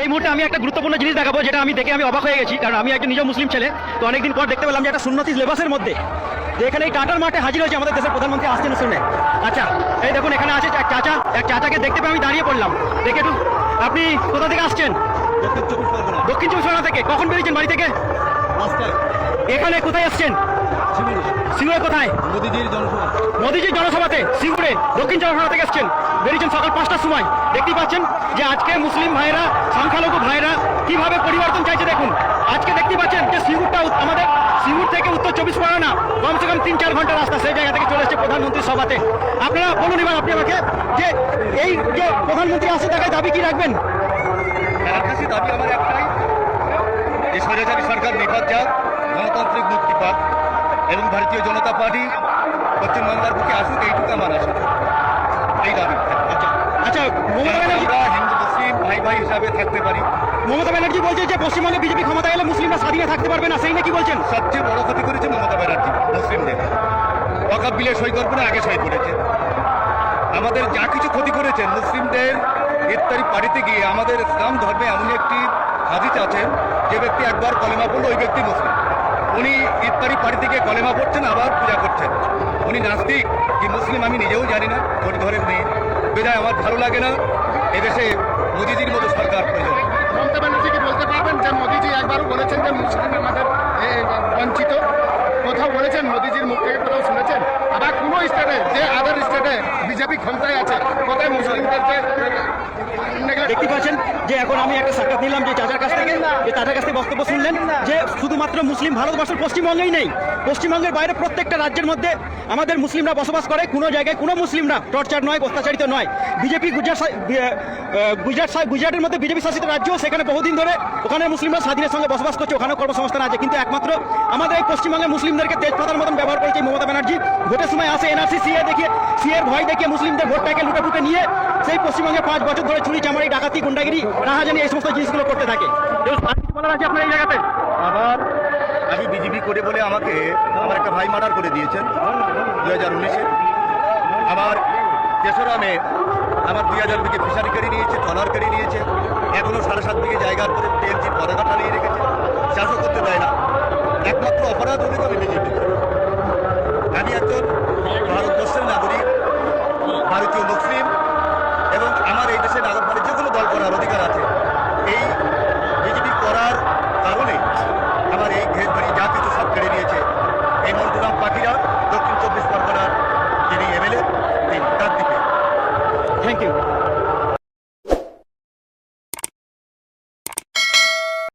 এই মুহূর্তে আমি একটা গুরুত্বপূর্ণ জিনিস দেখাবো, যেটা আমি দেখে আমি অবাক হয়ে গেছি, কারণ আমি একজন নিজেও মুসলিম ছেলে। তো অনেকদিন পর দেখতে পেলাম যে একটা সুন্নতি লেবাসের মধ্যে যে এখানে এই টাটার মাঠে হাজির হয়েছে আমাদের দেশের প্রধানমন্ত্রী আসছেন শুনে। আচ্ছা, এই দেখুন এখানে আছে এক চাচাকে দেখতে পেয়ে আমি দাঁড়িয়ে পড়লাম। দেখে একটু, আপনি কোথা থেকে আসছেন? দক্ষিণ চব্বিশ পরগনা থেকে। কখন বেরিয়েছেন বাড়ি থেকে? এখানে কোথায় আসছেন? সিঙ্গুরে। কোথায়? মোদিজির জনসভাতে সিঙ্গুরে দক্ষিণ চব্বিশ পরগনা থেকে এসছেন। বেরিয়েছেন সকাল 5টার সময়। দেখতেই পাচ্ছেন যে আজকে মুসলিম ভাইরা, সংখ্যালঘু ভাইরা কিভাবে পরিবর্তন চাইছে। দেখুন আজকে দেখতে পাচ্ছেন যে সিঙ্গুরটা, আমাদের সিঙ্গুর থেকে উত্তর চব্বিশ পরগনা কমসে কম 3-4 ঘন্টা রাস্তা, সেই জায়গা থেকে চলে এসছে প্রধানমন্ত্রীর সভাতে। আপনারা বলুন এবার আপনি আমাকে, যে এই যে প্রধানমন্ত্রী আসছে তাকে দাবি কি রাখবেন? দাবি আমার একটাই, যে স্বৈরাচারী সরকার নিপাত যাক, গণতান্ত্রিক মুক্তি পাক এবং ভারতীয় জনতা পার্টি পশ্চিমবাংলার বুকে আসুক, এইটুকু আমার আশা। এই দাবি। আচ্ছা, মমতা ব্যানার্জি, আমরা হিন্দু মুসলিম ভাই ভাই হিসাবে থাকতে পারি। মমতা ব্যানার্জি বলছে যে পশ্চিমবঙ্গে বিজেপি ক্ষমতা এলে মুসলিমরা স্বাধীনে থাকতে পারবে না, সেই নাকি বলছেন? সবচেয়ে বড় ক্ষতি করেছে মমতা ব্যানার্জি মুসলিমদের। ওয়াকফ বিলে সই করবো না, আগে সই করেছে। আমাদের যা কিছু ক্ষতি করেছেন মুসলিমদের ইফতারি পার্টিতে গিয়ে, আমাদের ইসলাম ধর্মে এমন একটি হাদিস আছে, যে ব্যক্তি একবার কলেমা পড়লো ওই ব্যক্তি মুসলিম। উনি ইফতারি পার্টিতে গিয়ে কলেমা পড়ছেন, আবার পূজা করছেন। উনি নাস্তিক কি মুসলিম আমি নিজেও জানি না, খোঁজ ঘরের নেই। বিধায় আমার ভালো লাগে না এদেশে মোদিজির মতো সরকার প্রয়োজন। মমতা ব্যানার্জিকে বলতে পারবেন যে মোদিজি একবারও বলেছেন যে মুসলিম আমাদের বঞ্চিত? কোথাও বলেছেন মোদিজির মুখ থেকে? কোথাও শুনেছেন? আবার কোনো স্টেটে, যে আদার স্টেটে বিজেপি ক্ষমতায় আছে, কোথায় মুসলিমদেরকে দেখতে পাচ্ছেন যে এখন আমি একটা সাক্ষাৎ নিলাম যে চাচার কাছ থেকে, যে চাচার কাছ থেকে বক্তব্য শুনলেন যে শুধুমাত্র মুসলিম ভারতবর্ষের পশ্চিমবঙ্গেই নেই, পশ্চিমবঙ্গের বাইরে প্রত্যেকটা রাজ্যের মধ্যে আমাদের মুসলিমরা বসবাস করে। কোনো জায়গায় কোনো মুসলিমরা টর্চার নয়, অত্যাচারিত নয়। বিজেপি গুজরাটের মধ্যে বিজেপি শাসিত রাজ্য, সেখানে বহুদিন ধরে ওখানে মুসলিমরা স্বাধীনের সঙ্গে বসবাস করছে, ওখানে কর্মসংস্থান আছে। কিন্তু একমাত্র আমাদের এই পশ্চিমবঙ্গে মুসলিমদেরকে তেজপাতার মতন ব্যবহার করেছে মমতা ব্যানার্জি। ভোটের সময় আসে এনআরসি সিএর ভয় দেখিয়ে মুসলিমদের ভোটটাকে লুটে নিয়ে সেই পশ্চিমবঙ্গে 5 বছর ধরে চুরি চামারি, ডাকাতি, গুন্ডাগিরি, রাহাজানি, এই সমস্ত জিনিসগুলো করতে থাকে। বলার আছে আপনার এই জায়গাতে? আবার আমি বিজেপি করে বলে আমাকে আমার একটা ভাই মার্ডার করে দিয়েছেন 2019-এ। আবার 3রা মে আমার 2000 বিঘে ফিশারি কেড়ে নিয়েছে, ট্রলার কেড়ে নিয়েছে। এখনো 7.5 বিঘে জায়গার পরে টিএমসির পতাকা টানিয়ে রেখেছে, চাষও করতে দেয় না। একমাত্র অপরাধ হলে আমি বিজেপি। আমি একজন ভারতবর্ষের নাগরিক, ভারতীয় মুসলিম, এবং আমার এই দেশে নাগরিক যে কোনো দল করার অধিকার আছে। এই